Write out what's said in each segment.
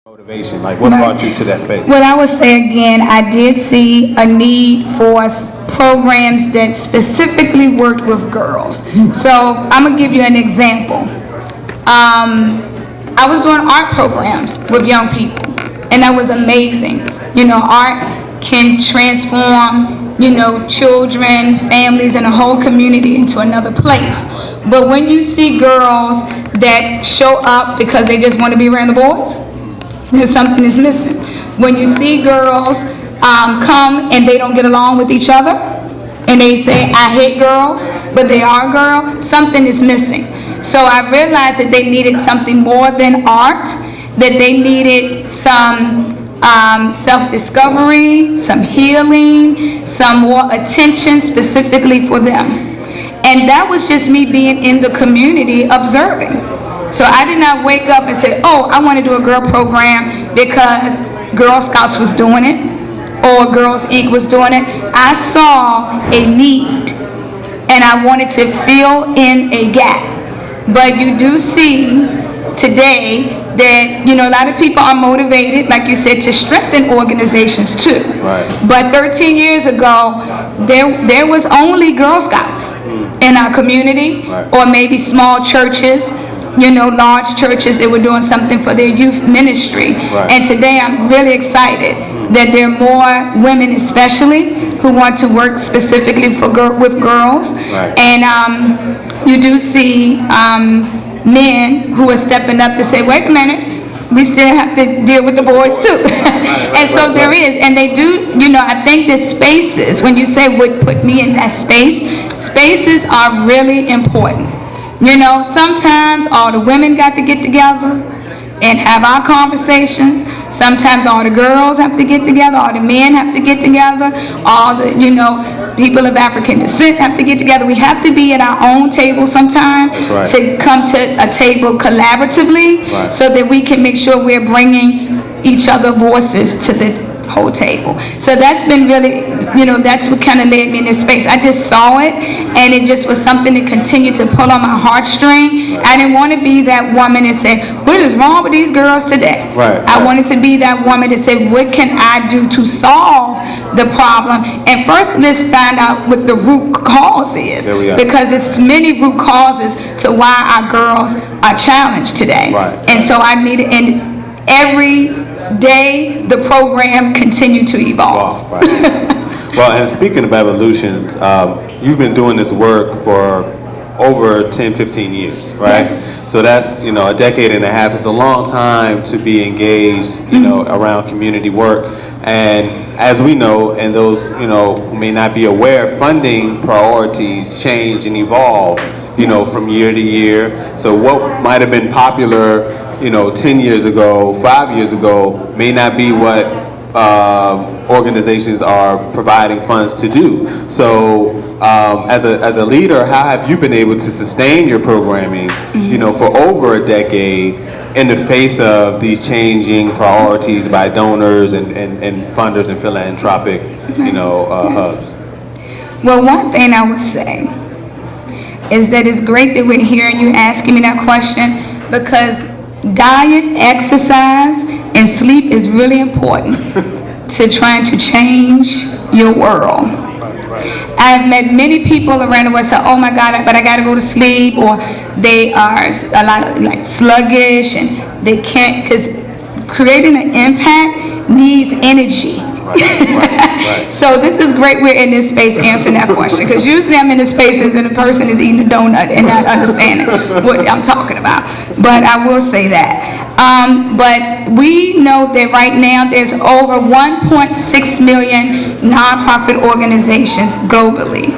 Motivation? Like, what brought you to that space? What I would say again, I did see a need for programs that specifically worked with girls. So I'm gonna give you an example. I was doing art programs with young people, and that was amazing. Art can transform, children, families, and a whole community into another place. But when you see girls that show up because they just want to be around the boys, then something is missing. When you see girls come and they don't get along with each other, and they say, I hate girls, but they are girls, something is missing. So I realized that they needed something more than art, that they needed some self-discovery, some healing, some more attention specifically for them. And that was just me being in the community observing. So I did not wake up and say, oh, I want to do a girl program because Girl Scouts was doing it or Girls Inc. was doing it. I saw a need and I wanted to fill in a gap. But you do see today that, a lot of people are motivated, like you said, to strengthen organizations too. Right. But 13 years ago, there was only Girl Scouts in our community, right, or maybe small churches, large churches that were doing something for their youth ministry. Right. And today I'm really excited that there are more women especially who want to work specifically with girls. Right. And you do see men who are stepping up to say, wait a minute, we still have to deal with the boys too. And so there is, and they do, I think the spaces, when you say what put me in that space, spaces are really important. Sometimes all the women got to get together and have our conversations. Sometimes all the girls have to get together, all the men have to get together, all the, people of African descent have to get together. We have to be at our own table sometime. Right. To come to a table collaboratively. Right. So that we can make sure we're bringing each other voices to the whole table. So that's been really, that's what kind of led me in this space. I just saw it, and it just was something that continued to pull on my heartstring. I didn't want to be that woman that said, what is wrong with these girls today? Right. I wanted to be that woman that said, what can I do to solve the problem? And first, let's find out what the root cause is. There we are. Because it's many root causes to why our girls are challenged today. Right. And so I needed, and every day the program continued to evolve. Right. Well, and speaking of evolutions, you've been doing this work for over 10, 15 years, right? Yes. So that's, a decade and a half. It's a long time to be engaged, around community work. And as we know, and those, who may not be aware, funding priorities change and evolve, from year to year. So what might have been popular 10 years ago, 5 years ago, may not be what organizations are providing funds to do. So as a leader, how have you been able to sustain your programming, for over a decade in the face of these changing priorities by donors and funders and philanthropic, hubs? Well, one thing I would say is that it's great that we're hearing you asking me that question, because diet, exercise, and sleep is really important to trying to change your world. I've met many people around the world say, oh my God, but I got to go to sleep, or they are a lot of sluggish and they can't, because creating an impact needs energy. Right. So this is great we're in this space answering that question, because usually I'm in the spaces and the person is eating a donut and not understanding what I'm talking about. But I will say that. But we know that right now there's over 1.6 million nonprofit organizations globally.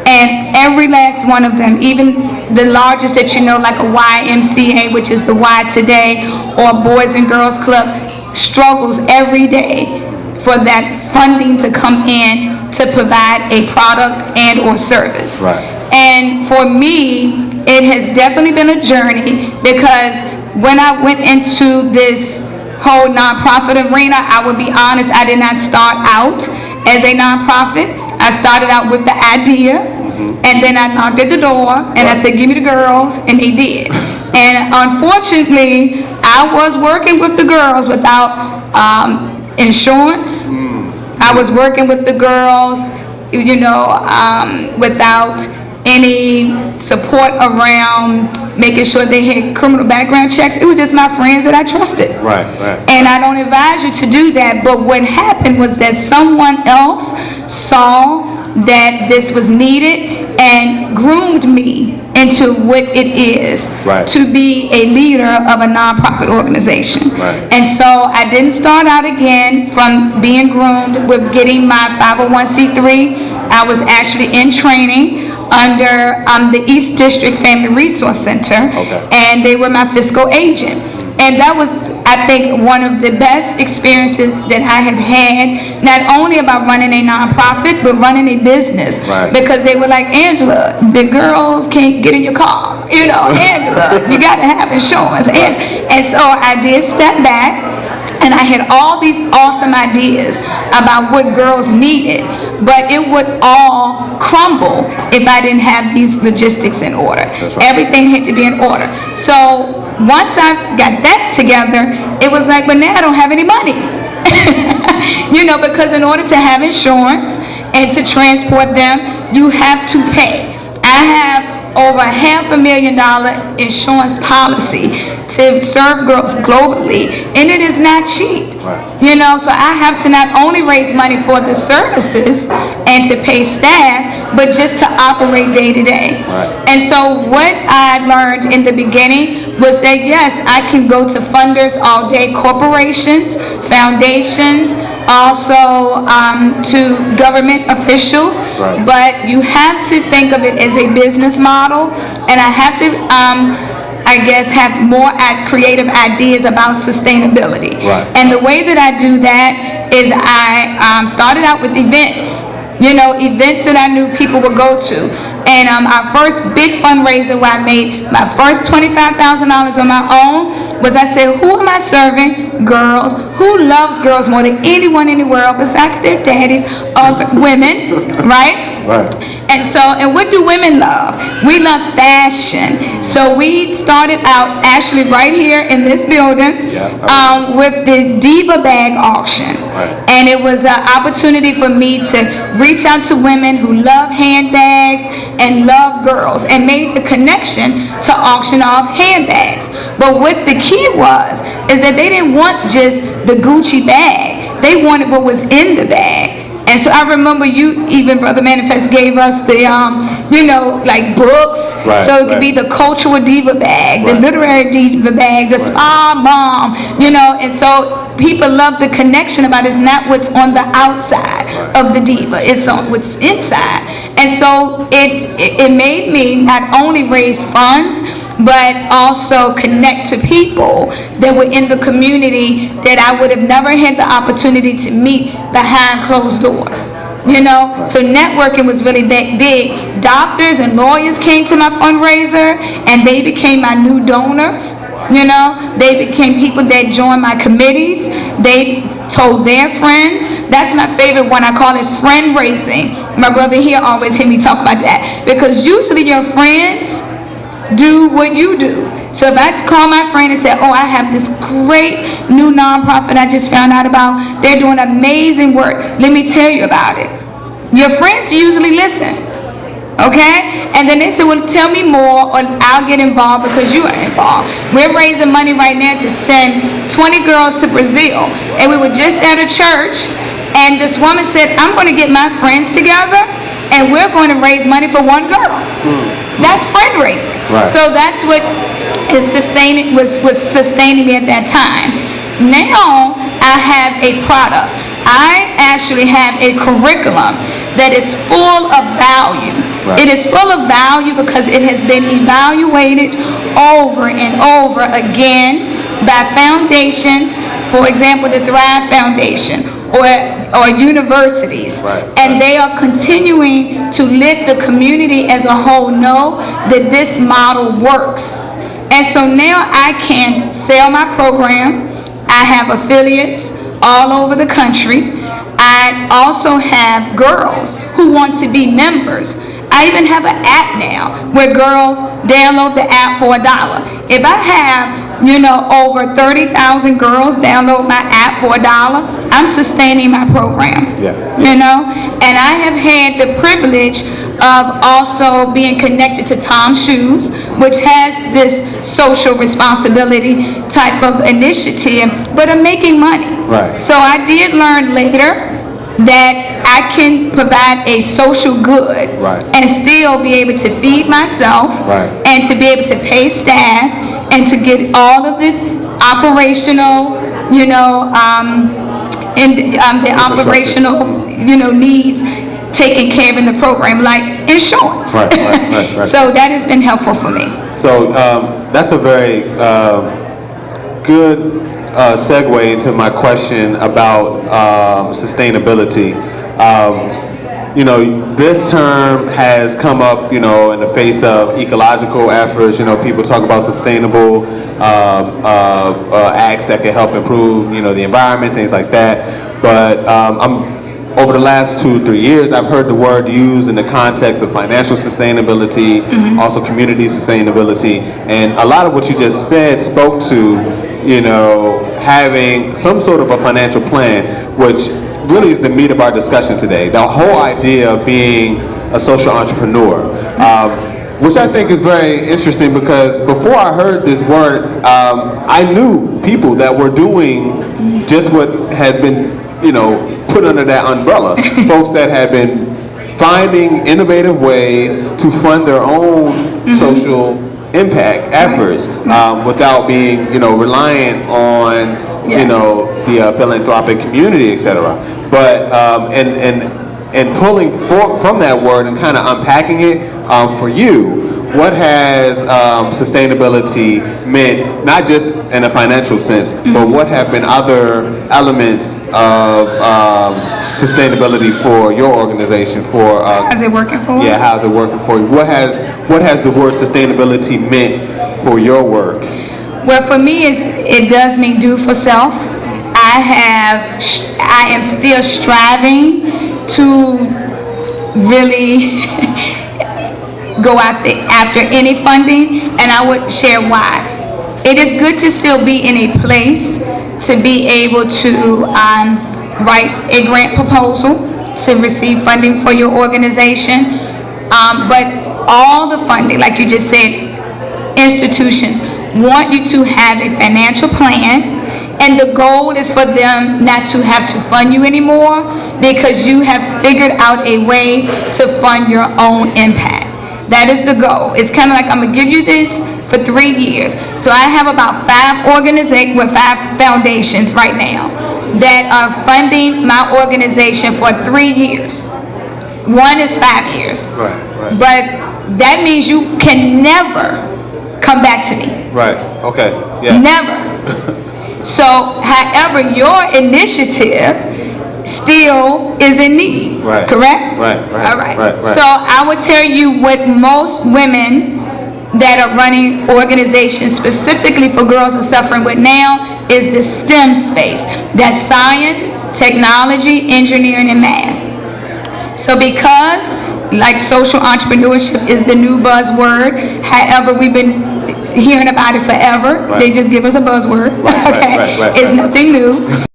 And every last one of them, even the largest that like a YMCA, which is the Y Today, or Boys and Girls Club, struggles every day for that funding to come in to provide a product and or service. Right. And for me, it has definitely been a journey, because when I went into this whole nonprofit arena, I would be honest, I did not start out as a nonprofit. I started out with the idea, and then I knocked at the door, and I said, give me the girls, and they did. And unfortunately, I was working with the girls without insurance. I was working with the girls, without any support around making sure they had criminal background checks. It was just my friends that I trusted. Right. And I don't advise you to do that, but what happened was that someone else saw that this was needed and groomed me into what it is to be a leader of a nonprofit organization. And so I didn't start out again from being groomed with getting my 501c3. I was actually in training under the East District Family Resource Center, and they were my fiscal agent. And that was, I think, one of the best experiences that I have had, not only about running a nonprofit, but running a business. Because they were like, Angela, the girls can't get in your car. Angela, you got to have insurance. And so I did step back, and I had all these awesome ideas about what girls needed, but it would all crumble if I didn't have these logistics in order. Everything had to be in order. So once I got that together, it was like, but now I don't have any money. Because in order to have insurance and to transport them, you have to pay. I have over $500,000 insurance policy to serve girls globally, and it is not cheap. So I have to not only raise money for the services and to pay staff, but just to operate day to day. And so what I learned in the beginning was that yes, I can go to funders all day, corporations, foundations, also to government officials, but you have to think of it as a business model, and I have to have more creative ideas about sustainability. And the way that I do that is I started out with events, events that I knew people would go to. And our first big fundraiser where I made my first $25,000 on my own was, I said, who am I serving? Girls. Who loves girls more than anyone in the world besides their daddies? Women, right? And what do women love? We love fashion. So we started out actually right here in this building with the Diva Bag auction. And it was an opportunity for me to reach out to women who love handbags and love girls, and made the connection to auction off handbags. But what the key was is that they didn't want just the Gucci bag. They wanted what was in the bag. And so I remember you, even Brother Manifest, gave us the, like books. So it could be the cultural diva bag, the literary diva bag, the spa mom, and so people love the connection about it's not what's on the outside of the diva, it's on what's inside. And so it made me not only raise funds, but also connect to people that were in the community that I would have never had the opportunity to meet behind closed doors. So networking was really that big. Doctors and lawyers came to my fundraiser, and they became my new donors. They became people that joined my committees. They told their friends. That's my favorite one. I call it friend raising. My brother here always hear me talk about that, because usually your friends do what you do. So if I call my friend and say, oh, I have this great new nonprofit I just found out about, they're doing amazing work, let me tell you about it. Your friends usually listen, okay? And then they say, well, tell me more, or I'll get involved because you are involved. We're raising money right now to send 20 girls to Brazil. And we were just at a church, and this woman said, I'm going to get my friends together, and we're going to raise money for one girl. That's fundraising. So that's what was sustaining me at that time. Now I have a product. I actually have a curriculum that is full of value. It is full of value because it has been evaluated over and over again by foundations, for example, the Thrive Foundation, or universities, and they are continuing to let the community as a whole know that this model works. And so now I can sell my program. I have affiliates all over the country. I also have girls who want to be members. I even have an app now where girls download the app for $1. If I have, over 30,000 girls download my app for $1, I'm sustaining my program. Yeah. And I have had the privilege of also being connected to Tom's Shoes, which has this social responsibility type of initiative, but I'm making money. Right. So I did learn later that I can provide a social good Right. and still be able to feed myself Right. and to be able to pay staff and to get all of the operational, the operational, needs taken care of in the program, like insurance. Right. So that has been helpful for me. So that's a very good segue into my question about sustainability. This term has come up, in the face of ecological efforts. People talk about sustainable acts that can help improve, the environment, things like that. But over the last 2-3 years, I've heard the word used in the context of financial sustainability, also community sustainability, and a lot of what you just said spoke to, having some sort of a financial plan, which really is the meat of our discussion today. The whole idea of being a social entrepreneur, which I think is very interesting because before I heard this word, I knew people that were doing just what has been, put under that umbrella. Folks that have been finding innovative ways to fund their own social impact efforts without being, reliant on, the philanthropic community, etc. But and pulling from that word and kind of unpacking it for you, what has sustainability meant, not just in a financial sense, but what have been other elements of sustainability for your organization? For How's it working for us? Yeah, how's it working for you? What has the word sustainability meant for your work? Well, for me, it does mean do for self. I am still striving to really go after any funding, and I would share why. It is good to still be in a place to be able to write a grant proposal to receive funding for your organization, but all the funding, like you just said, institutions want you to have a financial plan, and the goal is for them not to have to fund you anymore because you have figured out a way to fund your own impact. That is the goal. It's kind of like, I'm going to give you this for 3 years. So I have about 5 foundations right now that are funding my organization for 3 years. One is 5 years. Right. But that means you can never come back to me. Right. Okay. Yeah. Never. So, however, your initiative still is in need. Right. Correct? Right. All right. Right. So I would tell you what most women that are running organizations specifically for girls who are suffering with now is the STEM space. That's science, technology, engineering, and math. So because like social entrepreneurship is the new buzzword, however, we've been hearing about it forever. Right. They just give us a buzzword. Right. Okay? It's nothing new.